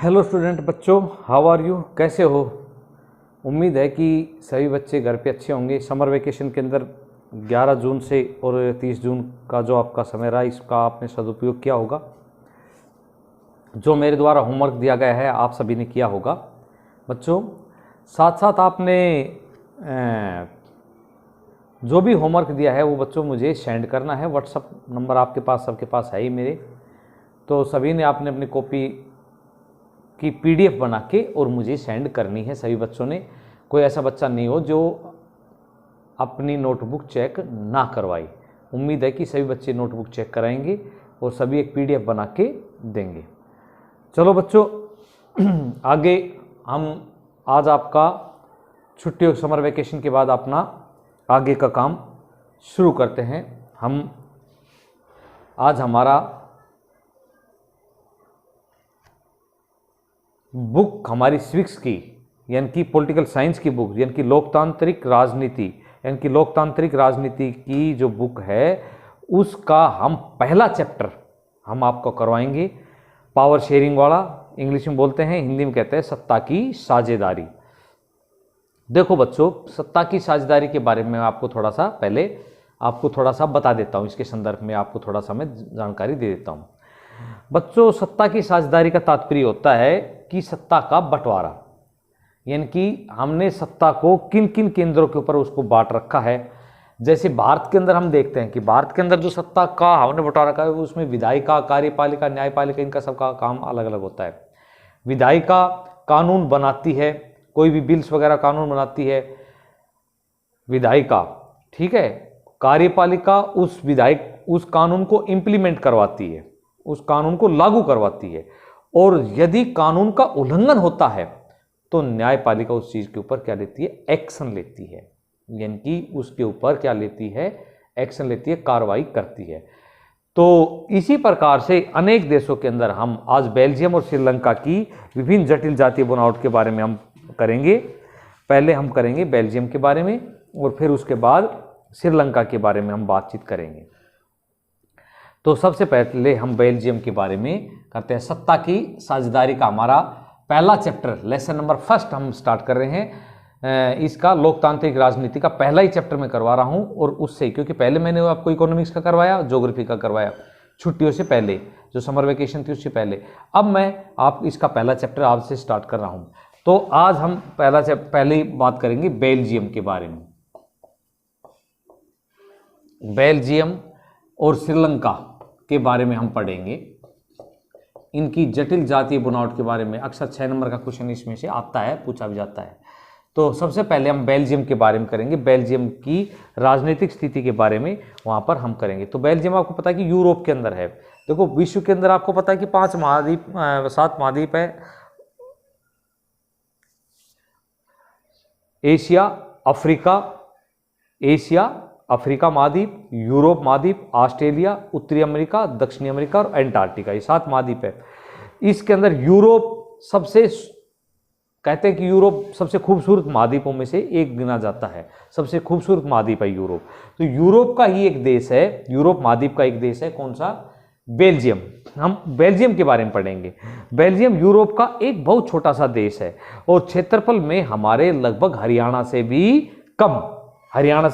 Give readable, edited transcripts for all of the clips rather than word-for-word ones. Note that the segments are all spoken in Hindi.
हेलो स्टूडेंट बच्चों, हाउ आर यू, कैसे हो। उम्मीद है कि सभी बच्चे घर पे अच्छे होंगे। समर वेकेशन के अंदर 11 जून से और 30 जून का जो आपका समय रहा, इसका आपने सदुपयोग किया होगा। जो मेरे द्वारा होमवर्क दिया गया है आप सभी ने किया होगा। बच्चों साथ साथ आपने जो भी होमवर्क दिया है वो बच्चों मुझे सेंड करना है। व्हाट्सअप नंबर आपके पास सबके पास है ही मेरे, तो सभी ने आपने अपनी कॉपी की PDF बना के और मुझे सेंड करनी है। सभी बच्चों ने, कोई ऐसा बच्चा नहीं हो जो अपनी नोटबुक चेक ना करवाए। उम्मीद है कि सभी बच्चे नोटबुक चेक कराएंगे और सभी एक PDF बना के देंगे। चलो बच्चों आगे हम आज आपका छुट्टियों समर वेकेशन के बाद अपना आगे का काम शुरू करते हैं। आज हमारा बुक हमारी सिविक्स की यानी कि पॉलिटिकल साइंस की बुक यानी कि लोकतांत्रिक राजनीति की जो बुक है उसका हम पहला चैप्टर हम आपको करवाएंगे। पावर शेयरिंग वाला, इंग्लिश में बोलते हैं, हिंदी में कहते हैं सत्ता की साझेदारी। देखो बच्चों, सत्ता की साझेदारी के बारे में आपको थोड़ा सा बता देता हूँ। इसके संदर्भ में आपको थोड़ा सा मैं जानकारी दे देता हूँ। बच्चों सत्ता की साझेदारी का तात्पर्य होता है कि सत्ता का बंटवारा, यानी कि हमने सत्ता को किन किन केंद्रों के ऊपर उसको बांट रखा है। जैसे भारत के अंदर हम देखते हैं कि भारत के अंदर जो सत्ता का हमने बंटवारा रखा है उसमें विधायिका, कार्यपालिका, न्यायपालिका, इनका सबका काम अलग अलग होता है। विधायिका कानून बनाती है, कोई भी बिल्स वगैरह कानून बनाती है विधायिका, ठीक है। कार्यपालिका उस कानून को इंप्लीमेंट करवाती है, उस कानून को लागू करवाती है। और यदि कानून का उल्लंघन होता है तो न्यायपालिका उस चीज के ऊपर क्या लेती है, एक्शन लेती है, यानी कि उसके ऊपर क्या लेती है, एक्शन लेती है, कार्रवाई करती है। तो इसी प्रकार से अनेक देशों के अंदर हम आज बेल्जियम और श्रीलंका की विभिन्न जटिल जातीय बनावट के बारे में हम करेंगे। पहले हम करेंगे बेल्जियम के बारे में और फिर उसके बाद श्रीलंका के बारे में हम बातचीत करेंगे। तो सबसे पहले हम बेल्जियम के बारे में करते हैं। सत्ता की साझेदारी का हमारा पहला चैप्टर, लेसन नंबर 1 हम स्टार्ट कर रहे हैं। इसका लोकतांत्रिक राजनीति का पहला ही चैप्टर मैं करवा रहा हूं। और उससे, क्योंकि पहले मैंने आपको इकोनॉमिक्स का करवाया, ज्योग्राफी का करवाया छुट्टियों से पहले, जो समर वेकेशन थी उससे पहले। अब मैं आप इसका पहला चैप्टर आज से स्टार्ट कर रहा हूं। तो आज हम पहले बात करेंगे बेल्जियम के बारे में। बेल्जियम और श्रीलंका के बारे में हम पढ़ेंगे। इनकी जटिल जातीय बनावट के बारे में अक्सर 6 नंबर का क्वेश्चन इसमें से आता है, पूछा भी जाता है। तो सबसे पहले हम बेल्जियम के बारे में करेंगे, बेल्जियम की राजनीतिक स्थिति के बारे में वहां पर हम करेंगे। तो बेल्जियम आपको पता है कि यूरोप के अंदर है। देखो विश्व के अंदर आपको पता है कि 7 महाद्वीप है। एशिया, अफ्रीका महाद्वीप, यूरोप महाद्वीप, ऑस्ट्रेलिया, उत्तरी अमेरिका, दक्षिणी अमेरिका और एंटार्क्टिका, ये 7 महाद्वीप है। इसके अंदर यूरोप कहते हैं कि यूरोप सबसे खूबसूरत महाद्वीपों में से एक गिना जाता है। सबसे खूबसूरत महाद्वीप है यूरोप। तो यूरोप का ही एक देश है, यूरोप महाद्वीप का एक देश है, कौन सा, बेल्जियम। हम बेल्जियम के बारे में पढ़ेंगे। बेल्जियम यूरोप का एक बहुत छोटा सा देश है और क्षेत्रफल में हमारे लगभग हरियाणा से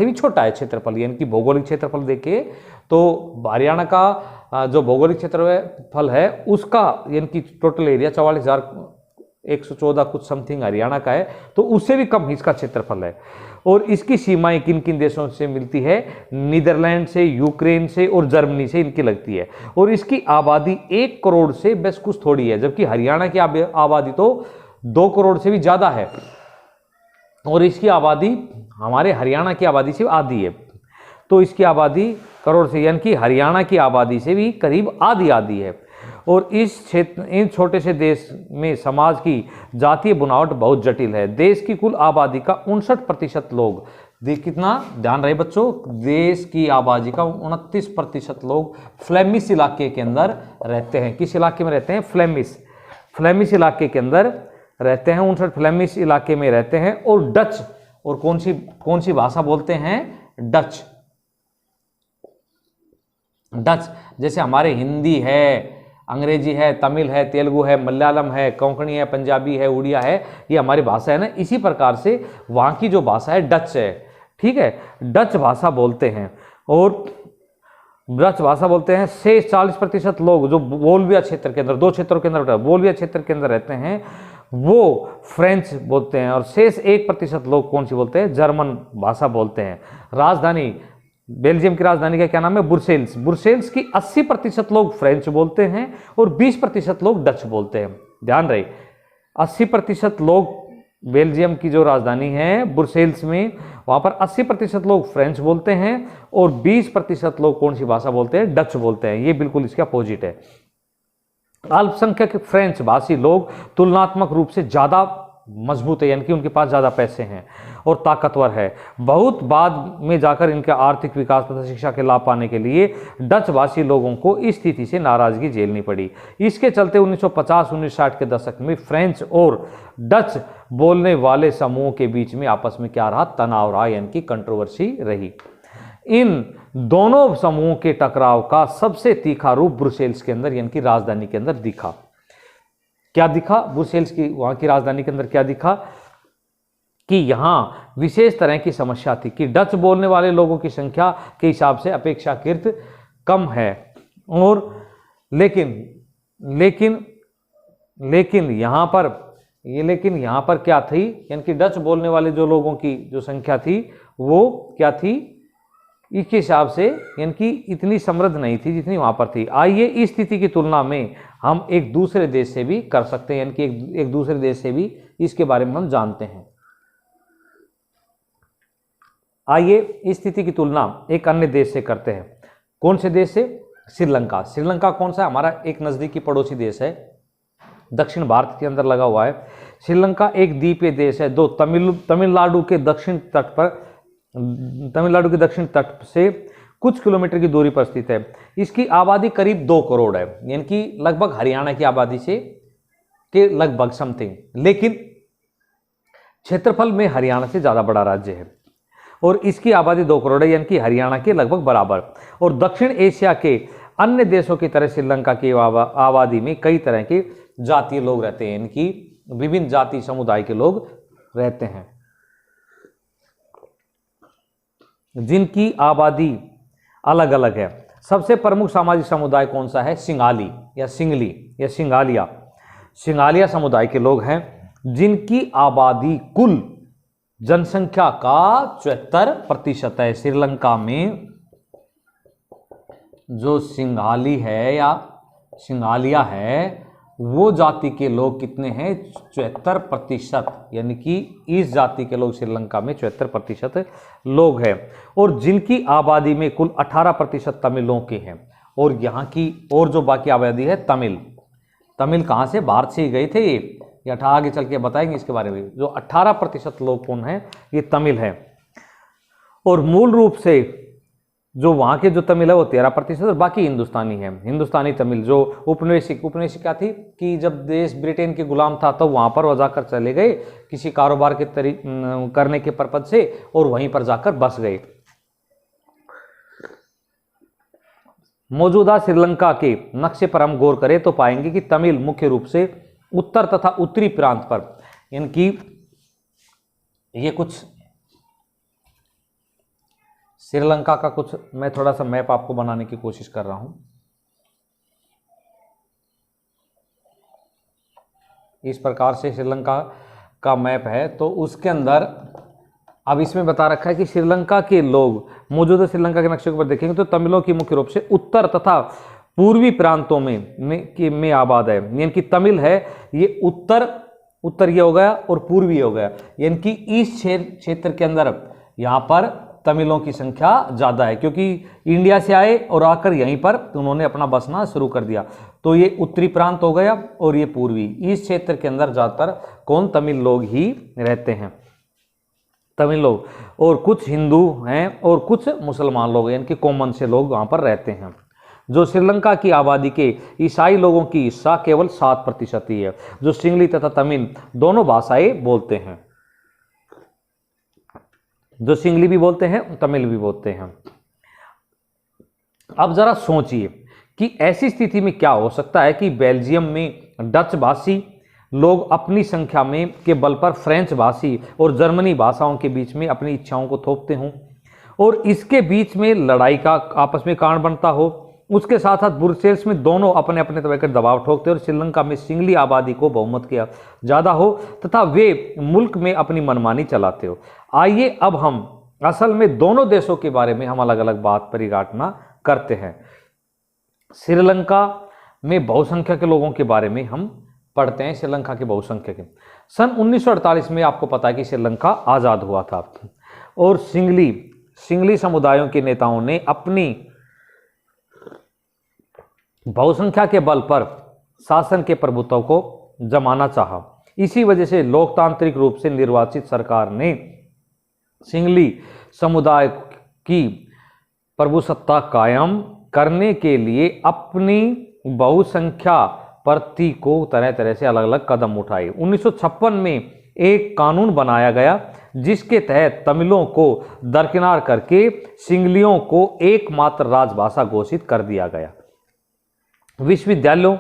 भी छोटा है क्षेत्रफल, यानी कि भौगोलिक क्षेत्रफल देखे तो हरियाणा का जो भौगोलिक क्षेत्रफल है उसका यानी कि टोटल एरिया 44,114 कुछ समथिंग हरियाणा का है, तो उससे भी कम इसका क्षेत्रफल है। और इसकी सीमाएं किन किन देशों से मिलती है, नीदरलैंड से, यूक्रेन से और जर्मनी से इनकी लगती है। और इसकी आबादी 1 करोड़ से बस कुछ थोड़ी है, जबकि हरियाणा की आबादी तो 2 करोड़ से भी ज्यादा है और इसकी आबादी हमारे हरियाणा की आबादी से आधी है। तो इसकी आबादी करोड़ से, यानी कि हरियाणा की आबादी से भी करीब आधी है। और इन छोटे से देश में समाज की जातीय बनावट बहुत जटिल है। देश की कुल आबादी का 59% लोग, कितना ध्यान रहे बच्चों, देश की आबादी का 29% लोग फ्लेमिश इलाके के अंदर रहते हैं। किस इलाके में रहते हैं, फ्लेमिश इलाके के अंदर रहते हैं। 59 फ्लेमिश इलाके में रहते हैं। और डच, और कौन सी भाषा बोलते हैं, डच। जैसे हमारे हिंदी है, अंग्रेजी है, तमिल है, तेलुगु है, मलयालम है, कोंकणी है, पंजाबी है, उड़िया है, ये हमारी भाषा है ना। इसी प्रकार से वहाँ की जो भाषा है डच है, ठीक है, डच भाषा बोलते हैं। और डच भाषा बोलते हैं से 40% लोग जो बोलविया क्षेत्र के अंदर, 2 क्षेत्रों के अंदर बोलविया क्षेत्र के अंदर रहते हैं, वो फ्रेंच बोलते हैं। और शेष 1% लोग कौन सी बोलते हैं? जर्मन भाषा बोलते हैं। राजधानी, बेल्जियम की राजधानी का क्या नाम है? ब्रुसेल्स। ब्रुसेल्स की 80% लोग फ्रेंच बोलते हैं और 20% लोग डच बोलते हैं। ध्यान रहे, 80% लोग बेल्जियम की जो राजधानी है ब्रुसेल्स में, वहां पर 80% लोग फ्रेंच बोलते हैं और 20% लोग कौन सी भाषा बोलते हैं? डच बोलते हैं। ये बिल्कुल इसके अपोजिट है। अल्पसंख्यक फ्रेंच भाषी लोग तुलनात्मक रूप से ज्यादा मजबूत है, यानी कि उनके पास ज्यादा पैसे हैं और ताकतवर है। बहुत बाद में जाकर इनके आर्थिक विकास तथा शिक्षा के लाभ पाने के लिए डच भाषी लोगों को इस स्थिति से नाराजगी झेलनी पड़ी। इसके चलते 1950-1960 के दशक में फ्रेंच और डच बोलने वाले समूहों के बीच में आपस में क्या रहा? तनाव रहा, यानी कि कंट्रोवर्सी रही। इन दोनों समूहों के टकराव का सबसे तीखा रूप ब्रुसेल्स के अंदर, यानी कि राजधानी के अंदर दिखा। क्या दिखा? ब्रुसेल्स की, वहां की राजधानी के अंदर क्या दिखा? कि यहां विशेष तरह की समस्या थी कि डच बोलने वाले लोगों की संख्या के हिसाब से अपेक्षाकृत कम है। और लेकिन यहां पर क्या थी? यानी कि डच बोलने वाले जो लोगों की जो संख्या थी वो क्या थी? इसके हिसाब से यानी कि इतनी समृद्ध नहीं थी जितनी वहां पर थी। आइए इस स्थिति की तुलना में हम एक दूसरे देश से भी कर सकते हैं, यानी कि एक दूसरे देश से भी इसके बारे में हम जानते हैं। आइए इस स्थिति की तुलना एक अन्य देश से करते हैं। कौन से देश से? श्रीलंका। श्रीलंका कौन सा? हमारा एक नजदीकी पड़ोसी देश है, दक्षिण भारत के अंदर लगा हुआ है। श्रीलंका एक द्वीपीय देश है। दो तमिलनाडु के दक्षिण तट से कुछ किलोमीटर की दूरी पर स्थित है। इसकी आबादी करीब 2 करोड़ है, यानी कि लगभग हरियाणा की आबादी से के लगभग समथिंग, लेकिन क्षेत्रफल में हरियाणा से ज्यादा बड़ा राज्य है और इसकी आबादी 2 करोड़ है, यानी कि हरियाणा के लगभग बराबर। और दक्षिण एशिया के अन्य देशों की तरह श्रीलंका की आबादी में कई तरह के जातीय लोग रहते हैं, यानी कि विभिन्न जाति समुदाय के लोग रहते हैं जिनकी आबादी अलग अलग है। सबसे प्रमुख सामाजिक समुदाय कौन सा है? सिंगाली या सिंगली या सिंगालिया। सिंगालिया समुदाय के लोग हैं जिनकी आबादी कुल जनसंख्या का 74% है। श्रीलंका में जो सिंगाली है या सिंगालिया है वो जाति के लोग कितने हैं? 74%, यानी कि इस जाति के लोग श्रीलंका में 74% लोग हैं और जिनकी आबादी में कुल 18% तमिलों के हैं। और यहाँ की और जो बाकी आबादी है तमिल कहाँ से? भारत से ही गए थे ये आगे चल के बताएंगे इसके बारे में। जो 18% लोग कौन है? ये तमिल है। और मूल रूप से जो वहाँ के जो तमिल है वो 13% और बाकी हिंदुस्तानी है। हिंदुस्तानी तमिल जो उपनिवेशिक क्या थी कि जब देश ब्रिटेन के गुलाम था तो वहाँ पर वो जाकर चले गए किसी कारोबार के करने के पर्पज से और वहीं पर जाकर बस गए। मौजूदा श्रीलंका के नक्शे पर हम गौर करें तो पाएंगे कि तमिल मुख्य रूप से उत्तर तथा उत्तरी प्रांत पर, यानी कि ये कुछ श्रीलंका का कुछ, मैं थोड़ा सा मैप आपको बनाने की कोशिश कर रहा हूं। इस प्रकार से श्रीलंका का मैप है तो उसके अंदर अब इसमें बता रखा है कि श्रीलंका के लोग मौजूदा श्रीलंका के नक्शे पर देखेंगे तो तमिलों की मुख्य रूप से उत्तर तथा पूर्वी प्रांतों में आबाद है। यानी कि तमिल है ये उत्तर ये हो गया और पूर्वी हो गया, यानी कि इस क्षेत्र के अंदर यहाँ पर तमिलों की संख्या ज़्यादा है क्योंकि इंडिया से आए और आकर यहीं पर उन्होंने अपना बसना शुरू कर दिया। तो ये उत्तरी प्रांत हो गया और ये पूर्वी। इस क्षेत्र के अंदर ज़्यादातर कौन? तमिल लोग ही रहते हैं, तमिल लोग। और कुछ हिंदू हैं और कुछ मुसलमान लोग, यानी कि कॉमन से लोग वहाँ पर रहते हैं। जो श्रीलंका की आबादी के ईसाई लोगों की हिस्सा केवल 7% ही है, जो सिंगली तथा तमिल दोनों भाषाएं बोलते हैं। जो सिंगली भी बोलते हैं तमिल भी बोलते हैं। अब जरा सोचिए कि ऐसी स्थिति में क्या हो सकता है कि बेल्जियम में डच भाषी लोग अपनी संख्या में के बल पर फ्रेंच भाषी और जर्मनी भाषाओं के बीच में अपनी इच्छाओं को थोपते हों और इसके बीच में लड़ाई का आपस में कारण बनता हो। उसके साथ साथ ब्रुसेल्स में दोनों अपने अपने तरह के दबाव ठोकते और श्रीलंका में सिंगली आबादी को बहुमत के ज़्यादा हो तथा वे मुल्क में अपनी मनमानी चलाते हो। आइए अब हम असल में दोनों देशों के बारे में हम अलग अलग बात परिघटना करते हैं। श्रीलंका में बहुसंख्यक लोगों के बारे में हम पढ़ते हैं। श्रीलंका के बहुसंख्यक सन 1948 में आपको पता है कि श्रीलंका आज़ाद हुआ था और सिंगली समुदायों के नेताओं ने अपनी बहुसंख्या के बल पर शासन के प्रभुत्व को जमाना चाहा। इसी वजह से लोकतांत्रिक रूप से निर्वाचित सरकार ने सिंगली समुदाय की प्रभुसत्ता कायम करने के लिए अपनी बहुसंख्या प्रति को तरह तरह से अलग अलग कदम उठाए। 1956 में एक कानून बनाया गया जिसके तहत तमिलों को दरकिनार करके सिंगलियों को एकमात्र राजभाषा घोषित कर दिया गया। विश्वविद्यालयों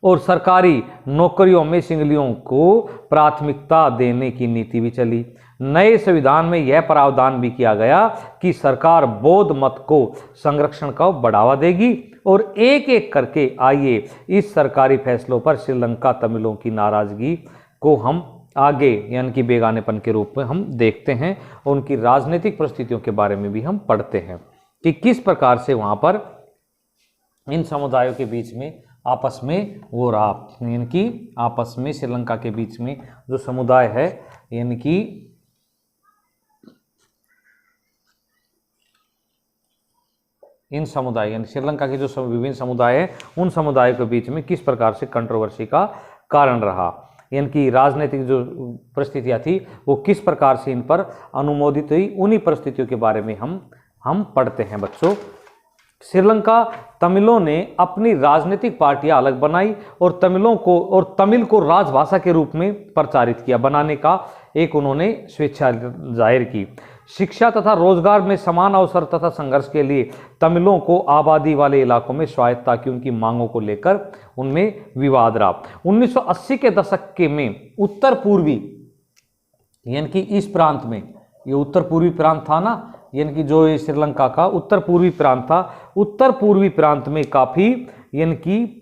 और सरकारी नौकरियों में सिंगलियों को प्राथमिकता देने की नीति भी चली। नए संविधान में यह प्रावधान भी किया गया कि सरकार बौद्ध मत को संरक्षण का बढ़ावा देगी और एक एक करके आइए इस सरकारी फैसलों पर श्रीलंका तमिलों की नाराजगी को हम आगे यानी कि बेगानेपन के रूप में हम देखते हैं और उनकी राजनीतिक परिस्थितियों के बारे में भी हम पढ़ते हैं कि किस प्रकार से वहाँ पर इन समुदायों के बीच में आपस में वो रहा, यानी कि आपस में श्रीलंका के बीच में जो समुदाय है यानी कि इन समुदाय यानी श्रीलंका के जो विभिन्न समुदाय है उन समुदायों के बीच में किस प्रकार से कंट्रोवर्सी का कारण रहा, यानी कि राजनीतिक जो परिस्थितियां थी वो किस प्रकार से इन पर अनुमोदित हुई। उन्हीं परिस्थितियों के बारे में हम पढ़ते हैं बच्चों। श्रीलंका तमिलों ने अपनी राजनीतिक पार्टियां अलग बनाई और तमिल को राजभाषा के रूप में प्रचारित किया बनाने का एक उन्होंने स्वेच्छा जाहिर की। शिक्षा तथा रोजगार में समान अवसर तथा संघर्ष के लिए तमिलों को आबादी वाले इलाकों में स्वायत्तता की उनकी मांगों को लेकर उनमें विवाद रहा। 1980 के दशक के में उत्तर पूर्वी यानी कि इस प्रांत में, ये उत्तर पूर्वी प्रांत था ना, यानी कि जो ये श्रीलंका का उत्तर पूर्वी प्रांत था, उत्तर पूर्वी प्रांत में काफ़ी यानी कि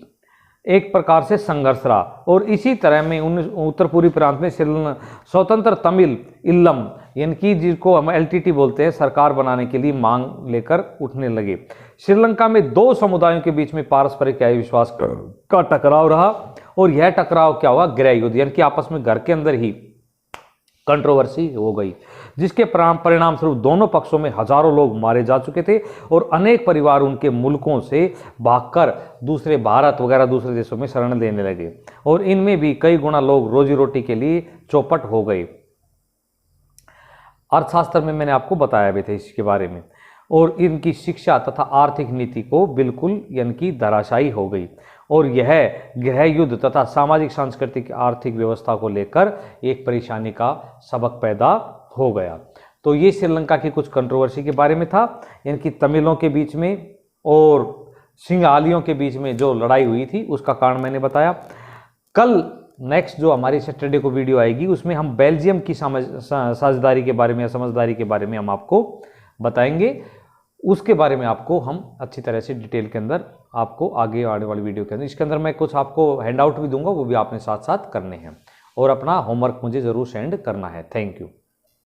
एक प्रकार से संघर्ष रहा और इसी तरह में उत्तर पूर्वी प्रांत में स्वतंत्र तमिल इल्लम यानी कि जिसको हम एलटीटी बोलते हैं सरकार बनाने के लिए मांग लेकर उठने लगे। श्रीलंका में दो समुदायों के बीच में पारस्परिक विश्वास का टकराव रहा और यह टकराव क्या हुआ, गृह युद्ध यानी कि आपस में घर के अंदर ही कंट्रोवर्सी हो गई, जिसके परिणाम स्वरूप दोनों पक्षों में हजारों लोग मारे जा चुके थे और अनेक परिवार उनके मुल्कों से भागकर दूसरे भारत वगैरह दूसरे देशों में शरण लेने लगे और इनमें भी कई गुना लोग रोजी रोटी के लिए चौपट हो गए। अर्थशास्त्र में मैंने आपको बताया भी था इसके बारे में और इनकी शिक्षा तथा आर्थिक नीति को बिल्कुल यानी कि धराशायी हो गई और यह गृह युद्ध तथा सामाजिक सांस्कृतिक आर्थिक व्यवस्था को लेकर एक परेशानी का सबक पैदा हो गया। तो ये श्रीलंका की कुछ कंट्रोवर्सी के बारे में था, यानी कि तमिलों के बीच में और सिंघालियों के बीच में जो लड़ाई हुई थी उसका कारण मैंने बताया। कल नेक्स्ट जो हमारी सैटरडे को वीडियो आएगी उसमें हम बेल्जियम की साझेदारी के बारे में या समझदारी के बारे में हम आपको बताएंगे। उसके बारे में आपको हम अच्छी तरह से डिटेल के अंदर आपको आगे आने वाली वीडियो के अंदर, इसके अंदर मैं कुछ आपको हैंड आउट भी दूंगा, वो भी आपने साथ साथ करने हैं और अपना होमवर्क मुझे ज़रूर सेंड करना है। Thank you.